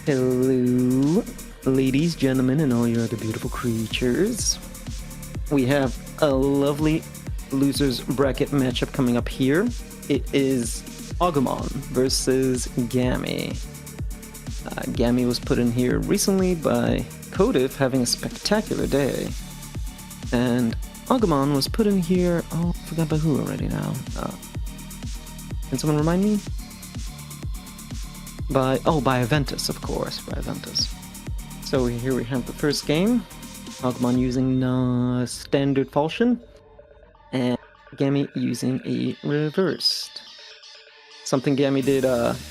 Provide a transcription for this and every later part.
Hello, ladies, gentlemen, and all your other beautiful creatures. We have a lovely losers bracket matchup coming up here. It is Agumon versus Gammy. Gammy was put in here recently by Codif having a spectacular day. And Agumon was put in here, oh, I forgot by who already now. Can someone remind me? By Aventus, of course, by Aventus. So here we have the first game. Agumon using standard falchion, and Gammy using a reversed. Something Gammy did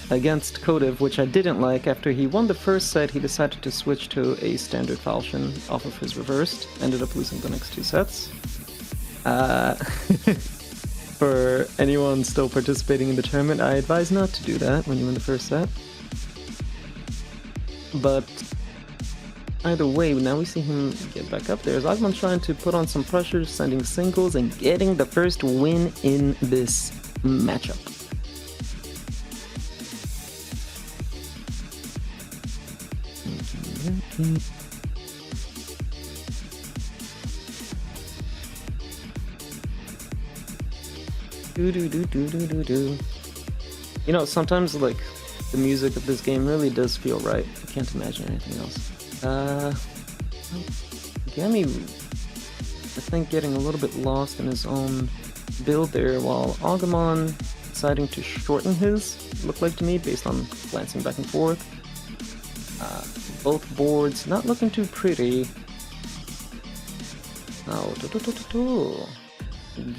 against Codif, which I didn't like. After he won the first set, he decided to switch to a standard falchion off of his reversed. Ended up losing the next two sets. For anyone still participating in the tournament, I advise not to do that when you win the first set. But either way, now we see him get back up there. Agumon trying to put on some pressure, sending singles, and getting the first win in this matchup. You know, sometimes like the music of this game really does feel right. I can't imagine anything else. Gammy, I think, getting a little bit lost in his own build there, while Agumon deciding to shorten his, looked like to me, based on glancing back and forth. Both boards not looking too pretty. Oh,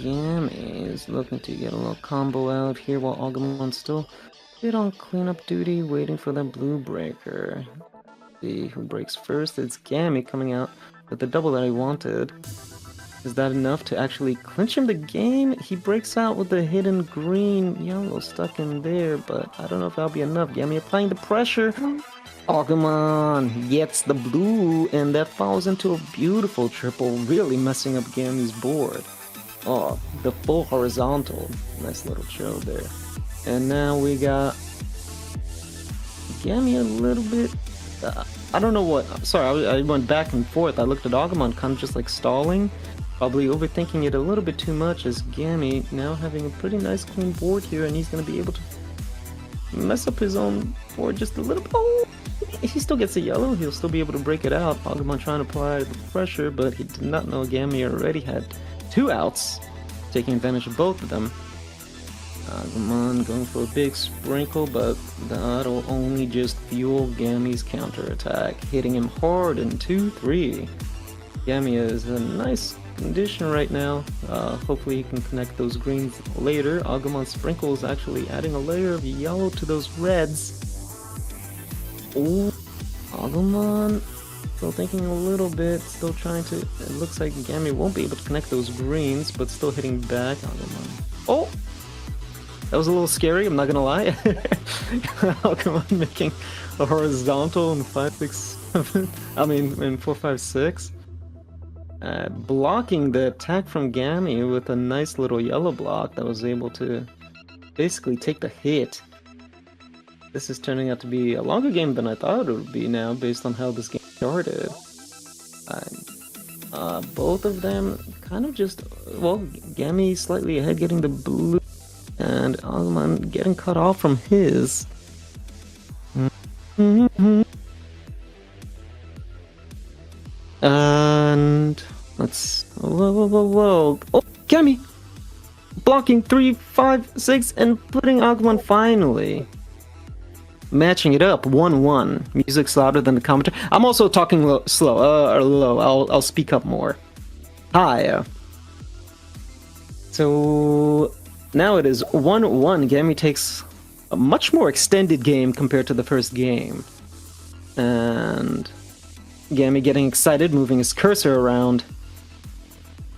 Gammy is looking to get a little combo out here, while Agumon's still a bit on cleanup duty, waiting for that blue breaker. See who breaks first. It's Gammy coming out with the double that he wanted. Is that enough to actually clinch him the game? He breaks out with the hidden green yellow stuck in there, but I don't know if that'll be enough. Gammy applying the pressure. Agumon gets the blue, and that falls into a beautiful triple, really messing up Gammy's board. Oh, the full horizontal. Nice little chill there. And now we got Gammy a little bit... I don't know what... Sorry, I went back and forth. I looked at Agumon kind of just like stalling. Probably overthinking it a little bit too much, as Gammy now having a pretty nice clean board here, and he's going to be able to mess up his own board just a little bit. Oh, he still gets a yellow. He'll still be able to break it out. Agumon trying to apply the pressure, but he did not know Gammy already had two outs, taking advantage of both of them. Agumon going for a big sprinkle, but that'll only just fuel Gammy's counterattack, hitting him hard in 2-3. Gammy is in a nice condition right now. Hopefully he can connect those greens later. Agumon's sprinkle is actually adding a layer of yellow to those reds. Oh, Agumon still thinking a little bit, still trying to... It looks like Gammy won't be able to connect those greens, but still hitting back. Agumon. Oh! That was a little scary, I'm not gonna lie. Agumon making a horizontal in 5-6-7. I mean, in 4-5-6. Blocking the attack from Gammy with a nice little yellow block that was able to basically take the hit. This is turning out to be a longer game than I thought it would be now, based on how this game started. Both of them kind of just... Well, Gammy slightly ahead getting the blue, and Agumon getting cut off from his. And... Let's... Whoa. Oh, Gammy! Blocking 3, 5, 6, and putting Agumon finally matching it up 1-1. Music's louder than the commentary. I'm also talking low. I'll speak up more. Hi. So now it is 1-1. Gammy takes a much more extended game compared to the first game. And Gammy getting excited, moving his cursor around.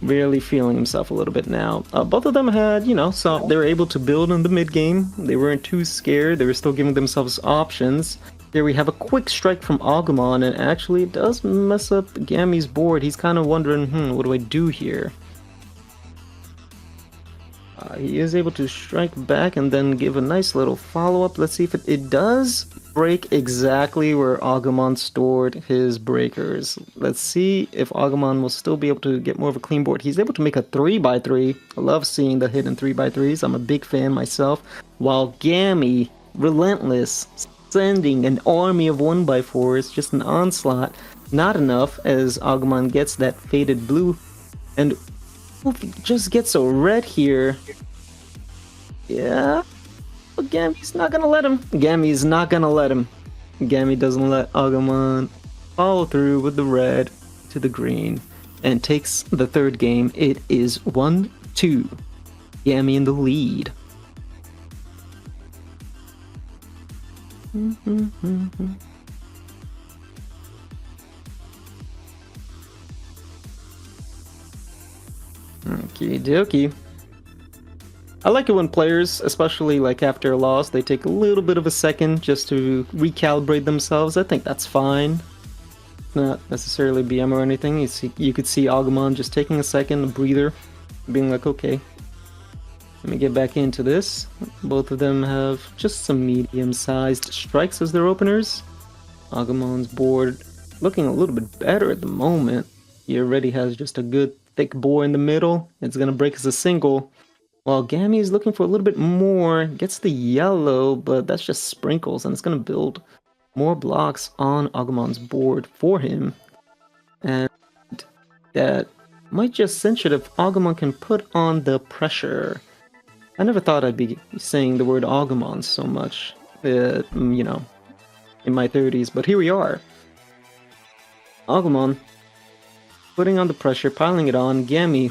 Really feeling himself a little bit now. Both of them had, so they were able to build in the mid-game. They weren't too scared. They were still giving themselves options. Here we have a quick strike from Agumon, and actually it does mess up Gammy's board. He's kind of wondering, what do I do here? He is able to strike back and then give a nice little follow-up. Let's see if it does break exactly where Agumon stored his breakers. Let's see if Agumon will still be able to get more of a clean board. He's able to make a 3x3. I love seeing the hidden 3x3s. I'm a big fan myself. While Gammy, relentless, sending an army of 1x4s, just an onslaught. Not enough as Agumon gets that faded blue. And if he just gets a red here, yeah, but Gammy's not gonna let him. Gammy's not gonna let him. Gammy doesn't let Agumon follow through with the red to the green and takes the third game. It is 1-2. Gammy in the lead. Okie dokie. I like it when players, especially like after a loss, they take a little bit of a second just to recalibrate themselves. I think that's fine. Not necessarily BM or anything. You could see Agumon just taking a second, a breather, being like, okay, let me get back into this. Both of them have just some medium-sized strikes as their openers. Agumon's board looking a little bit better at the moment. He already has just a good thick board in the middle. It's gonna break as a single. While Gammy is looking for a little bit more, gets the yellow, but that's just sprinkles, and it's gonna build more blocks on Agumon's board for him. And that might just cinch it if Agumon can put on the pressure. I never thought I'd be saying the word Agumon so much, you know, in my 30s, but here we are. Agumon putting on the pressure, piling it on. Gammy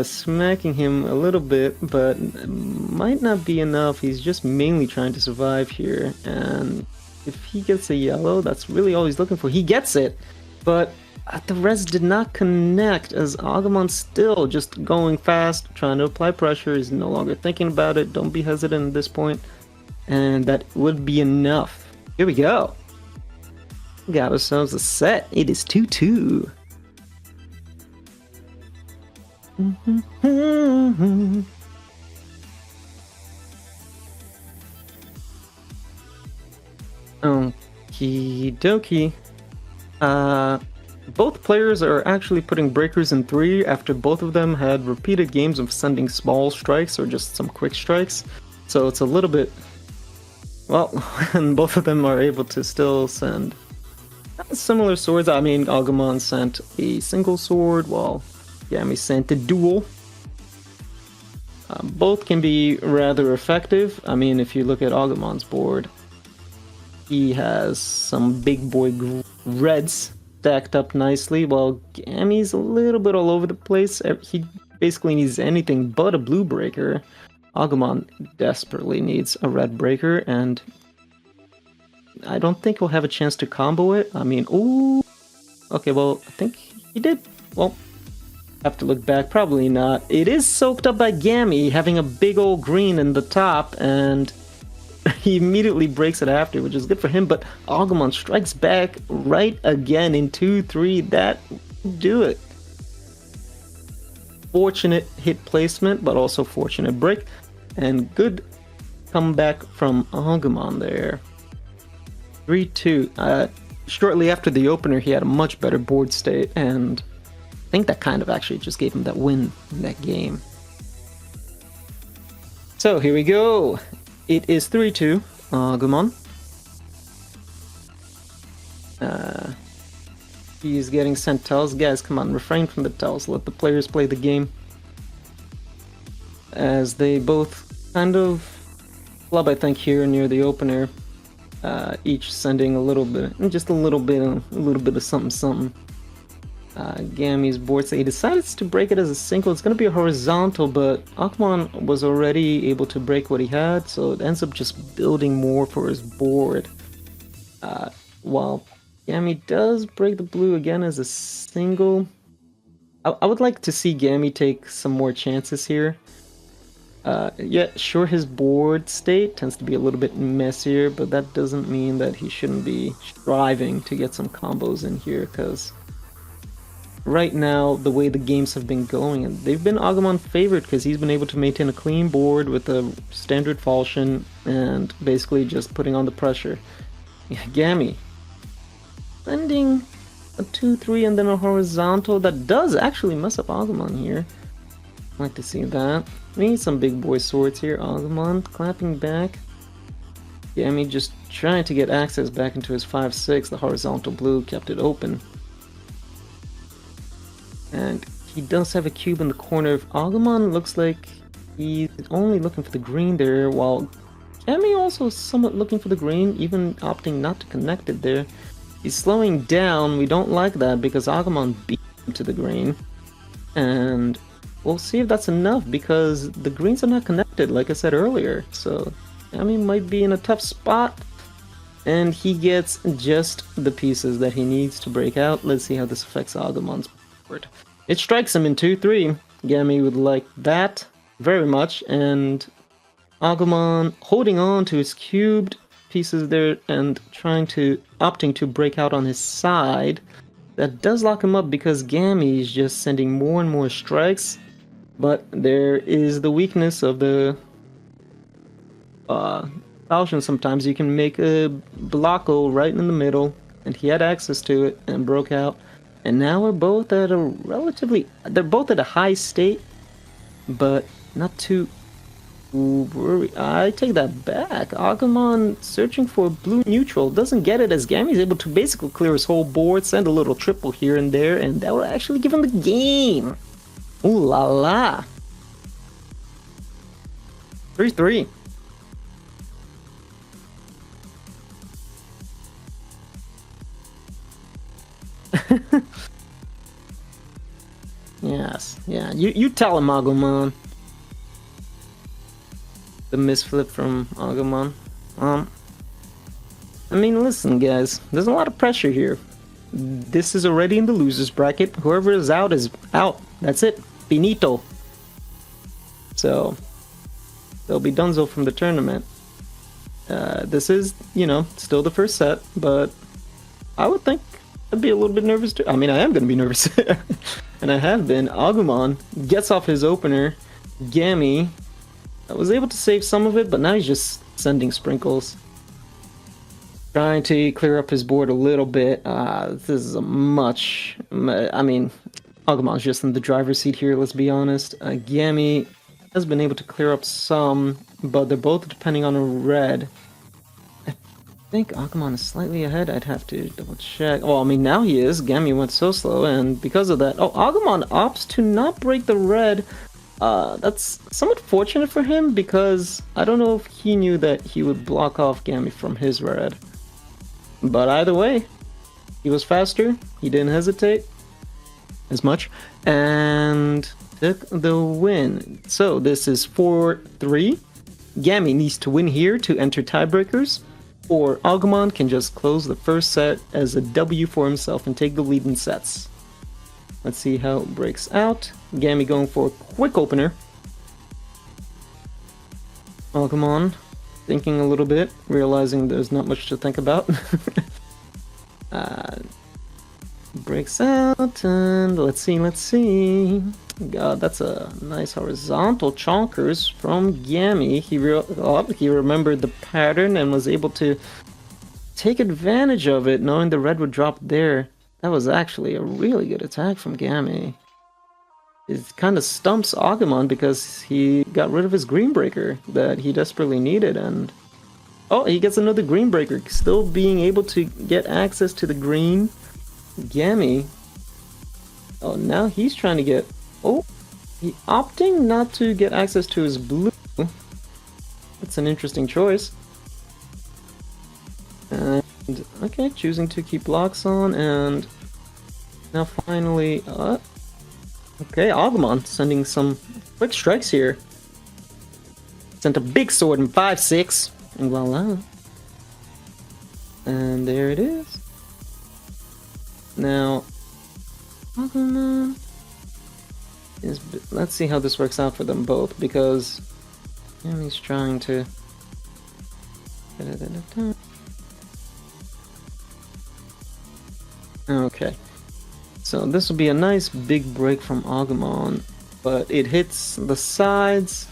smacking him a little bit, but might not be enough. He's just mainly trying to survive here, and if he gets a yellow, that's really all he's looking for. He gets it, but the res did not connect as Agumon still just going fast, trying to apply pressure. He's no longer thinking about it. Don't be hesitant at this point, and that would be enough. Here we go. Got ourselves a set. It is 2-2. Okie dokie. Both players are actually putting breakers in 3 after both of them had repeated games of sending small strikes or just some quick strikes. So it's a little bit, well, and both of them are able to still send similar swords. I mean, Agumon sent a single sword while Gammy sent a dual. Both can be rather effective. I mean, if you look at Agumon's board, he has some big boy reds stacked up nicely, while Gammy's a little bit all over the place. He basically needs anything but a blue breaker. Agumon desperately needs a red breaker, and I don't think he'll have a chance to combo it. I mean, ooh. Okay, well, I think he did. Well, have to look back. Probably not. It is soaked up by Gammy, having a big old green in the top, and he immediately breaks it after, which is good for him, but Agumon strikes back right again in 2-3. That would do it. Fortunate hit placement, but also fortunate break, and good comeback from Agumon there. 3-2. Shortly after the opener, he had a much better board state, and I think that kind of actually just gave him that win in that game. So here we go. It is 3-2. Agumon. He's getting sent tells. Guys, come on, refrain from the tells. Let the players play the game. As they both kind of club, I think, here near the opener. Each sending a little bit, just a little bit of something. Gammy's board state. He decides to break it as a single. It's going to be a horizontal, but Agumon was already able to break what he had, so it ends up just building more for his board. While Gammy does break the blue again as a single. I would like to see Gammy take some more chances here. Yeah, sure, his board state tends to be a little bit messier, but that doesn't mean that he shouldn't be striving to get some combos in here, because right now the way the games have been going, and they've been Agumon favored because he's been able to maintain a clean board with a standard falchion and basically just putting on the pressure. Gammy sending a 2-3 and then a horizontal that does actually mess up Agumon here. I'd like to see that. We need some big boy swords here. Agumon clapping back. Gammy just trying to get access back into his 5-6. The horizontal blue kept it open. And he does have a cube in the corner of Agumon. Looks like he's only looking for the green there, while Gammy also somewhat looking for the green, even opting not to connect it there. He's slowing down. We don't like that because Agumon beat him to the green. And we'll see if that's enough because the greens are not connected, like I said earlier. So Gammy might be in a tough spot. And he gets just the pieces that he needs to break out. Let's see how this affects Agumon's board. It strikes him in 2-3. Gammy would like that very much. And Agumon holding on to his cubed pieces there and opting to break out on his side. That does lock him up because Gammy is just sending more and more strikes. But there is the weakness of the falchion. Sometimes you can make a blocko right in the middle, and he had access to it and broke out. And now we're both at they're both at a high state, but not too worried. I take that back. Agumon searching for blue neutral, doesn't get it as Gammy's able to basically clear his whole board, send a little triple here and there, and that will actually give him the game. Ooh la la. 3-3. Yes, yeah. You tell him, Agumon. The misflip from Agumon. I mean, listen, guys. There's a lot of pressure here. This is already in the losers bracket. Whoever is out is out. That's it. Finito. So they'll be donezo from the tournament. This is, still the first set, but I would think I'd be a little bit nervous too. I mean, I am going to be nervous. And I have been. Agumon gets off his opener. Gammy was able to save some of it, but now he's just sending sprinkles. Trying to clear up his board a little bit. This is I mean, Agumon's just in the driver's seat here, let's be honest. Gammy has been able to clear up some, but they're both depending on a red. I think Agumon is slightly ahead. I'd have to double check. Well, I mean, now he is. Gammy went so slow, and because of that... Oh, Agumon opts to not break the red. That's somewhat fortunate for him, because I don't know if he knew that he would block off Gammy from his red. But either way, he was faster. He didn't hesitate as much, and took the win. So this is 4-3. Gammy needs to win here to enter tiebreakers, or Agumon can just close the first set as a W for himself and take the lead in sets. Let's see how it breaks out. Gammy going for a quick opener. Agumon thinking a little bit, realizing there's not much to think about. Breaks out, and let's see. God, that's a nice horizontal chonkers from Gammy. He remembered the pattern and was able to take advantage of it, knowing the red would drop there. That was actually a really good attack from Gammy. It kind of stumps Agumon because he got rid of his green breaker that he desperately needed, and oh, he gets another green breaker, still being able to get access to the green. Gammy, oh, now he's trying to get, oh, he opting not to get access to his blue. That's an interesting choice. And okay, choosing to keep blocks on, and now finally, okay, Agumon sending some quick strikes here. Sent a big sword in 5-6, and voila. And there it is. Now, Agumon is... Let's see how this works out for them both, because he's trying to... Okay. So this will be a nice big break from Agumon, but it hits the sides.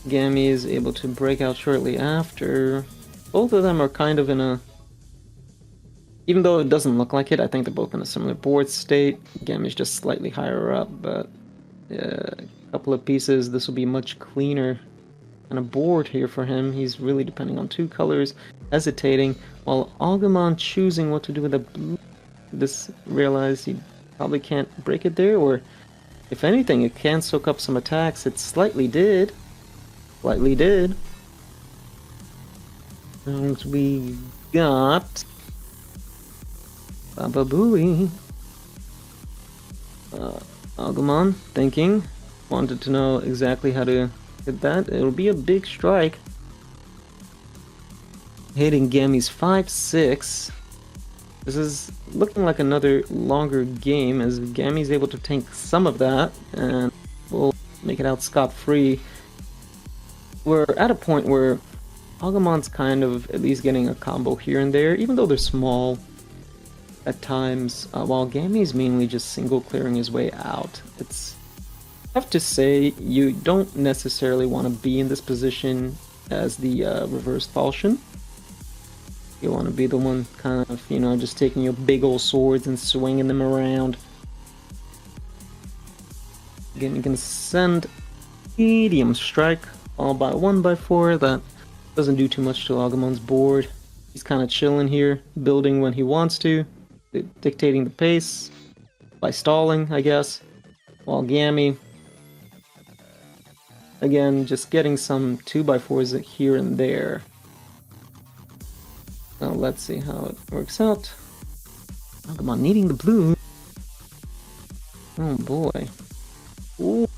Gammy is able to break out shortly after. Both of them are kind of in a... Even though it doesn't look like it, I think they're both in a similar board state. Gammy's just slightly higher up, but a couple of pieces. This will be much cleaner kind of board here for him. He's really depending on 2 colors, hesitating, while Agumon choosing what to do with the blue. This realized he probably can't break it there, or if anything, it can soak up some attacks. It slightly did. Slightly did. And we got Baba Booey. Agumon thinking, wanted to know exactly how to hit that. It'll be a big strike. Hitting Gammy's 5-6. This is looking like another longer game as Gammy's able to tank some of that and will make it out scot-free. We're at a point where Agumon's kind of at least getting a combo here and there, even though they're small at times, while Gammy's mainly just single clearing his way out. It's tough to say. You don't necessarily want to be in this position as the reverse falchion. You want to be the one kind of, you know, just taking your big old swords and swinging them around. Again, you can send medium strike all by 1/4. That doesn't do too much to Agumon's board. He's kind of chilling here, building when he wants to, dictating the pace by stalling, I guess. While Gammy, again, just getting some 2x4s here and there. Now let's see how it works out. Agumon needing the blue. Oh boy. Ooh,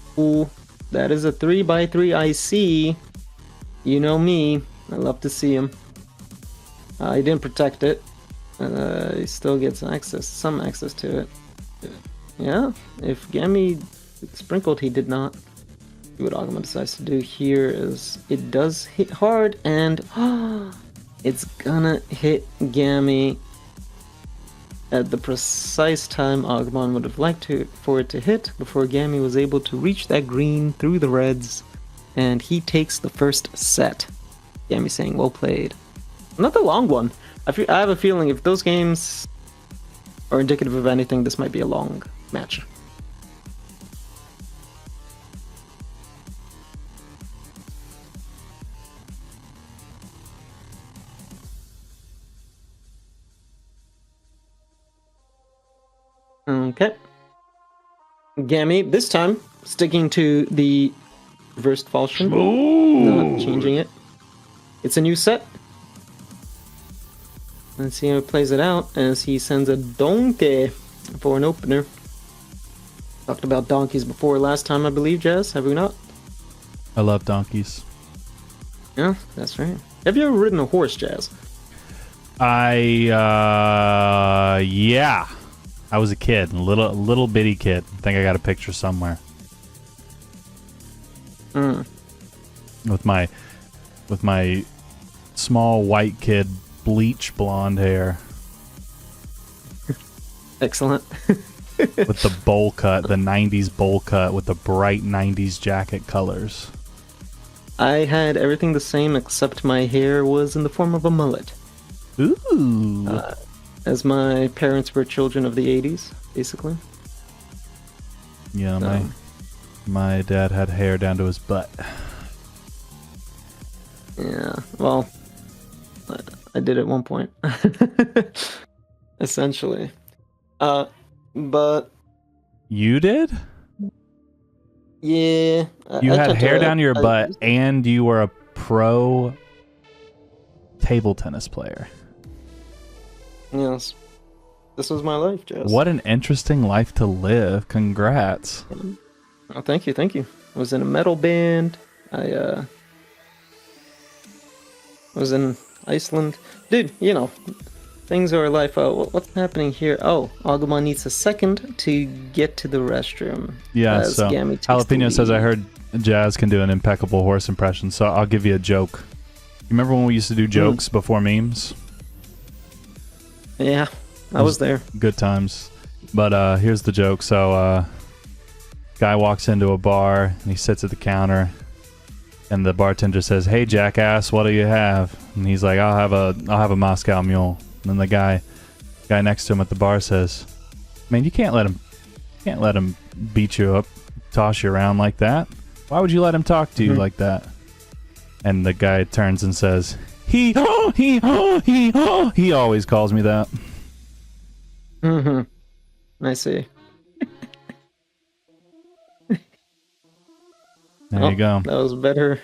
that is a 3x3 IC. You know me, I love to see him. He didn't protect it. He still gets access, some access to it. Yeah, if Gammy sprinkled, he did not. What Agumon decides to do here is it does hit hard, and it's gonna hit Gammy at the precise time Agumon would have liked for it to hit, before Gammy was able to reach that green through the reds, and he takes the first set. Gammy saying, well played. Not a long one. I have a feeling if those games are indicative of anything, this might be a long match. Okay. Gammy, this time, sticking to the reversed falchion. Not changing it. It's a new set. Let's see how it plays it out as he sends a donkey for an opener. Talked about donkeys before last time, I believe, Jazz, have we not? I love donkeys. Yeah, that's right. Have you ever ridden a horse, Jazz? Yeah. I was a kid, a little bitty kid. I think I got a picture somewhere. With my small white kid bleach blonde hair. Excellent. With the bowl cut, the 90s bowl cut with the bright 90s jacket colors. I had everything the same except my hair was in the form of a mullet. Ooh. As my parents were children of the 80s, basically. Yeah, my dad had hair down to his butt. Yeah, well, I did at one point. Essentially. But... You did? Yeah. You had hair down your butt, and you were a pro table tennis player. Yes. This was my life, Jess. What an interesting life to live. Congrats. Oh, thank you, thank you. I was in a metal band. I was in Iceland. Dude, you know, things are life. What's happening here? Oh, Agumon needs a second to get to the restroom. Yeah, so Jalapeno says, I heard Jazz can do an impeccable horse impression, so I'll give you a joke. You remember when we used to do jokes before memes? Yeah, I was there. Good times. But here's the joke. So guy walks into a bar and he sits at the counter, and the bartender says, "Hey jackass, what do you have?" And he's like, I'll have a Moscow Mule." And then the guy next to him at the bar says, "Man, you can't let him beat you up, toss you around like that. Why would you let him talk to you like that?" And the guy turns and says, he always calls me that. I see. There you go. That was better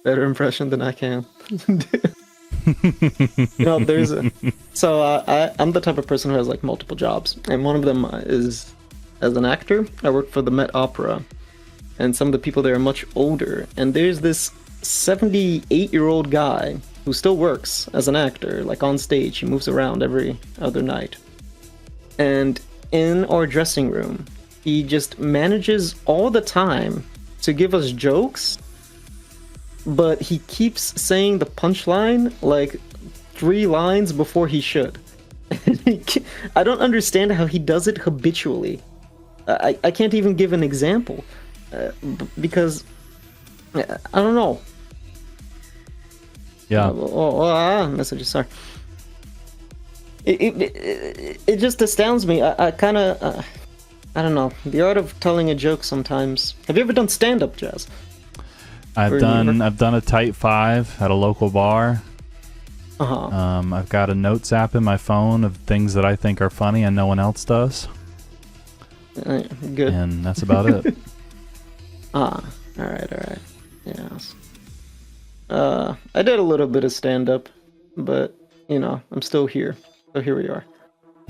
impression than I can. I'm the type of person who has like multiple jobs, and one of them is as an actor. I work for the Met Opera, and some of the people there are much older, and there's this 78-year-old guy who still works as an actor, like on stage. He moves around every other night, and in our dressing room he just manages all the time to give us jokes, but he keeps saying the punchline like 3 lines before he should. I don't understand how he does it habitually. I can't even give an example because I don't know. Yeah. Messages. Sorry. It just astounds me. I kind of I don't know, the art of telling a joke sometimes. Have you ever done stand-up, Jazz? I've done a tight 5 at a local bar. I've got a notes app in my phone of things that I think are funny and no one else does. Good. And that's about it. All right. Yes. I did a little bit of stand-up, but I'm still here. So here we are.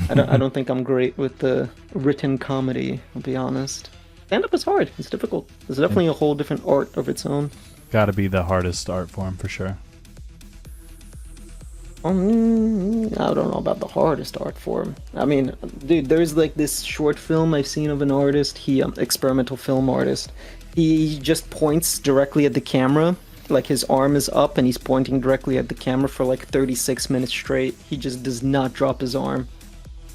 I don't think I'm great with the written comedy, I'll be honest. Stand-up is hard. It's difficult. It's definitely a whole different art of its own. Gotta be the hardest art form for sure. I don't know about the hardest art form. I mean, dude, there's like this short film I've seen of an artist. He experimental film artist. He just points directly at the camera. Like his arm is up and he's pointing directly at the camera for like 36 minutes straight. He just does not drop his arm.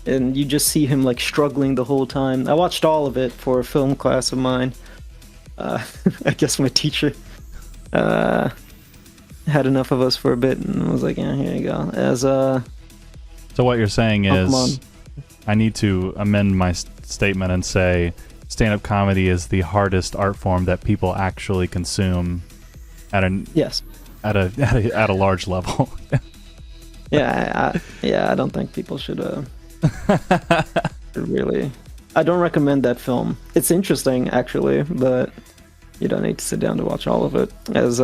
And you just see him like struggling the whole time. I watched all of it for a film class of mine. I guess my teacher had enough of us for a bit and was like, "Yeah, here you go." So what you're saying is, Agumon. I need to amend my statement and say, stand-up comedy is the hardest art form that people actually consume at a large level. I don't think people should really. I don't recommend that film. It's interesting actually, but you don't need to sit down to watch all of it. As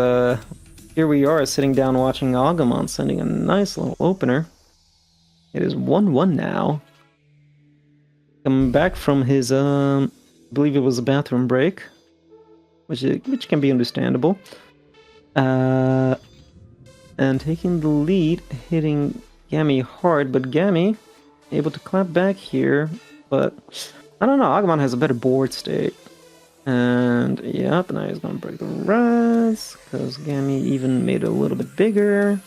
here we are sitting down watching Agumon sending a nice little opener. It is 1-1 now. Coming back from his I believe it was a bathroom break, which can be understandable. And taking the lead, hitting Gammy hard, but Gammy able to clap back here, but I don't know, Agumon has a better board state. And yep, now he's gonna break the reds, because Gammy even made it a little bit bigger.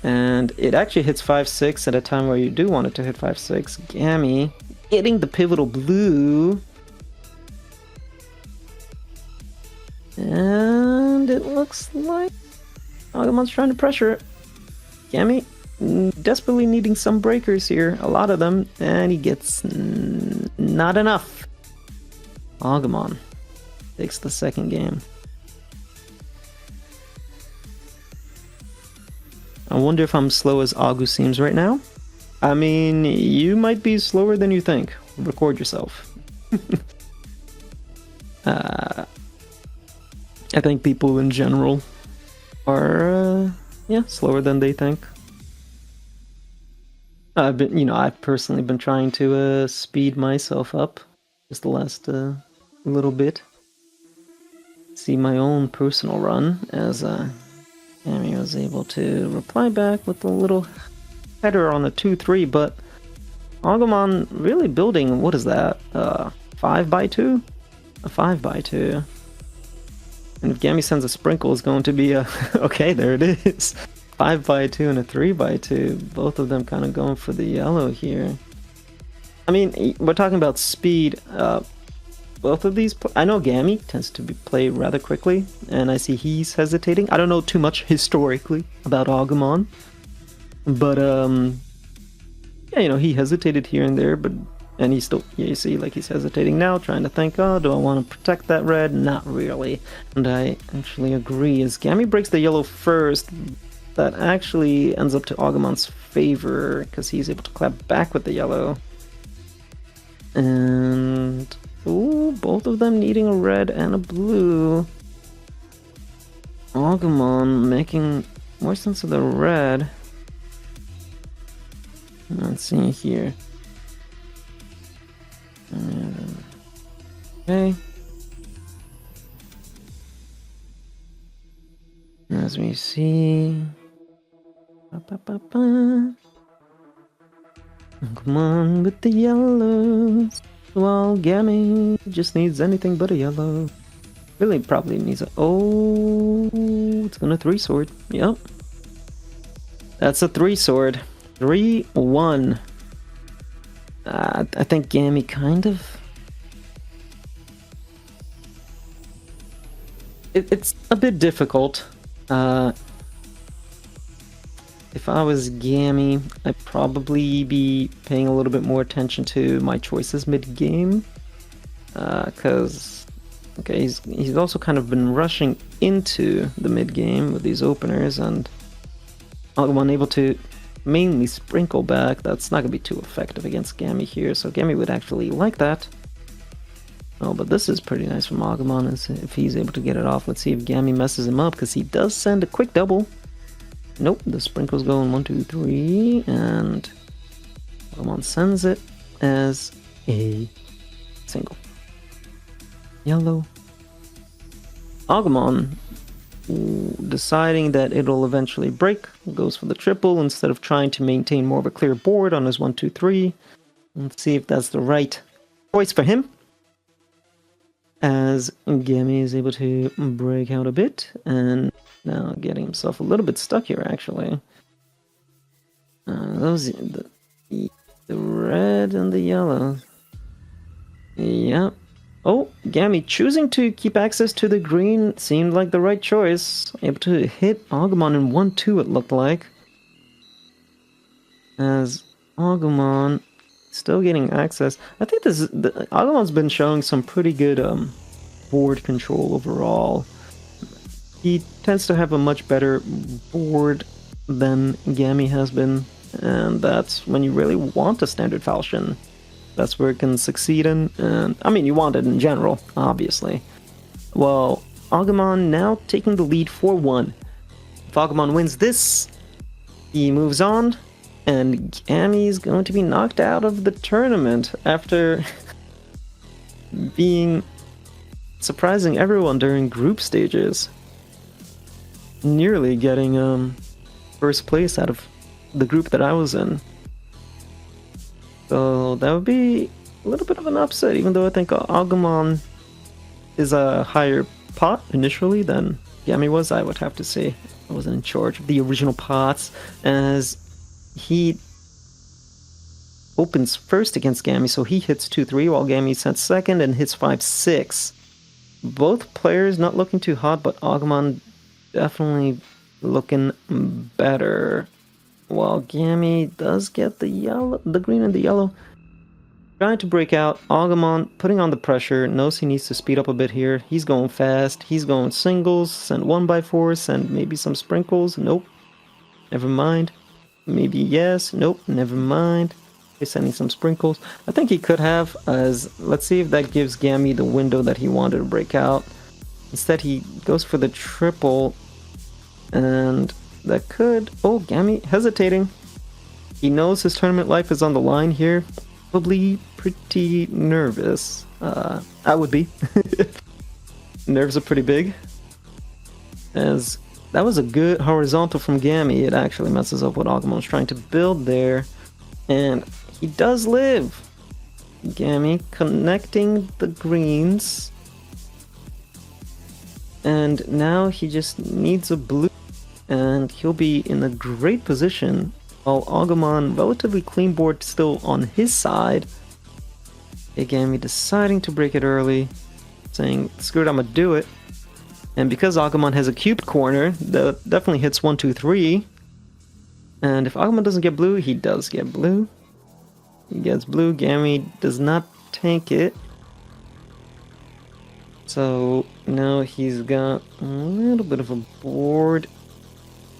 And it actually hits 5-6 at a time where you do want it to hit 5-6. Gammy getting the pivotal blue. And it looks like Agumon's trying to pressure it. Gammy desperately needing some breakers here, a lot of them, and he gets not enough. Agumon takes the second game. I wonder if I'm slow as Agu seems right now. I mean, you might be slower than you think. Record yourself. I think people in general are slower than they think. I've personally been trying to speed myself up just the last little bit. See my own personal run as Amy was able to reply back with a little header on a 2-3, but Agumon really building, what is that, 5x2? A 5x2. And if Gammy sends a sprinkle, it's going to be a... okay, there it is. 5x2 and a 3x2. Both of them kind of going for the yellow here. I mean, we're talking about speed. Both of these, I know Gammy tends to play rather quickly, and I see he's hesitating. I don't know too much historically about Agumon, but yeah, you know, he hesitated here and there, and he's still, yeah, you see, like he's hesitating now, trying to think, oh, do I want to protect that red? Not really. And I actually agree. As Gammy breaks the yellow first, that actually ends up to Agumon's favor, because he's able to clap back with the yellow. And ooh, both of them needing a red and a blue. Agumon making more sense of the red. Let's see here. Okay. As we see. Come on with the yellows. Well, Gammy just needs anything but a yellow. Really probably needs a... Oh, it's gonna 3-sword. Yep. That's a 3-sword. 3-1. I think Gammy kind of... It's a bit difficult. If I was Gammy, I'd probably be paying a little bit more attention to my choices mid-game. Because, okay, he's also kind of been rushing into the mid-game with these openers, and Agumon able to mainly sprinkle back. That's not going to be too effective against Gammy here, so Gammy would actually like that. Oh, but this is pretty nice from Agumon if he's able to get it off. Let's see if Gammy messes him up, because he does send a quick double. Nope, the sprinkle's going 1, 2, 3, and Agumon sends it as a single. Yellow. Agumon, deciding that it'll eventually break, goes for the triple instead of trying to maintain more of a clear board on his 1, 2, 3. Let's see if that's the right choice for him. As Gammy is able to break out a bit, and now getting himself a little bit stuck here, actually. The red and the yellow. Yep. Oh, Gammy choosing to keep access to the green seemed like the right choice. Able to hit Agumon in 1-2, it looked like. As Agumon still getting access. I think Agumon's been showing some pretty good board control overall. He tends to have a much better board than Gammy has been, and that's when you really want a standard falchion. That's where it can succeed in, and I mean, you want it in general, obviously. Well, Agumon now taking the lead 4-1. If Agumon wins this, he moves on, and Gammy's going to be knocked out of the tournament after being surprising everyone during group stages. Nearly getting first place out of the group that I was in. So that would be a little bit of an upset, even though I think Agumon is a higher pot initially than Gammy was, I would have to say. I wasn't in charge of the original pots, as he opens first against Gammy, so he hits 2-3 while Gammy sets second and hits 5-6. Both players not looking too hot, but Agumon definitely looking better. While Gammy does get the green and the yellow. Trying to break out, Agumon putting on the pressure, knows he needs to speed up a bit here. He's going fast, he's going singles, send 1x4, send maybe some sprinkles, nope. Never mind. Maybe yes, nope, never mind. He's sending some sprinkles. I think he could have, as let's see if that gives Gammy the window that he wanted to break out. Instead he goes for the triple, and that could... Oh, Gammy hesitating. He knows his tournament life is on the line here. Probably pretty nervous. I would be. Nerves are pretty big. As that was a good horizontal from Gammy. It actually messes up what Agumon's trying to build there. And he does live. Gammy connecting the greens. And now he just needs a blue. and he'll be in a great position, while Agumon, relatively clean board still on his side. Gammy deciding to break it early, saying, screw it, I'm gonna do it. And because Agumon has a cubed corner, that definitely hits 1, 2, 3. And if Agumon doesn't get blue, he does get blue. He gets blue. Gammy does not tank it. So now he's got a little bit of a board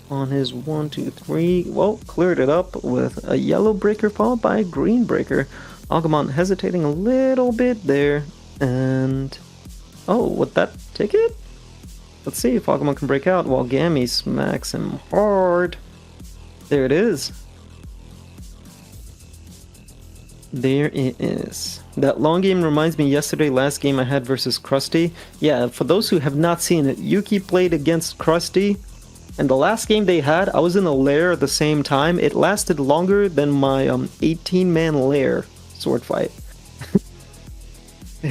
on his 1, 2, 3. Well, cleared it up with a yellow breaker followed by a green breaker. Agumon hesitating a little bit there. And oh, would that take it? Let's see if Agumon can break out while Gammy smacks him hard. There it is. There it is. That long game reminds me yesterday, last game I had versus Krusty. Yeah, for those who have not seen it, Yuki played against Krusty, and the last game they had, I was in a lair at the same time. It lasted longer than my 18-man lair sword fight.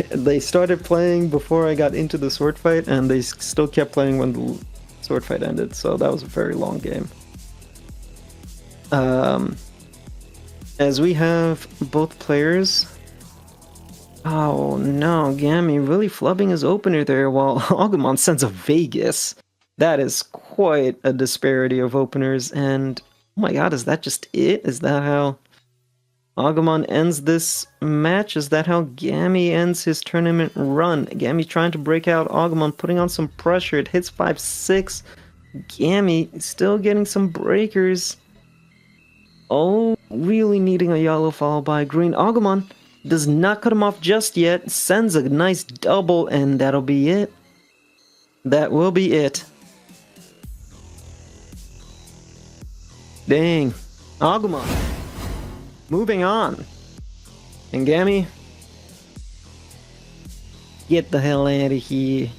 They started playing before I got into the sword fight, and they still kept playing when the sword fight ended, so that was a very long game. As we have both players... Oh no, Gammy really flubbing his opener there while Agumon sends a Vegas. That is quite a disparity of openers, and oh my god, is that just it? Is that how Agumon ends this match? Is that how Gammy ends his tournament run? Gammy trying to break out Agumon, putting on some pressure. It hits 5-6. Gammy still getting some breakers. Oh, really needing a yellow followed by a green. Agumon does not cut him off just yet. Sends a nice double, and that'll be it. That will be it. Dang. Agumon. Moving on. And Gammy, get the hell out of here.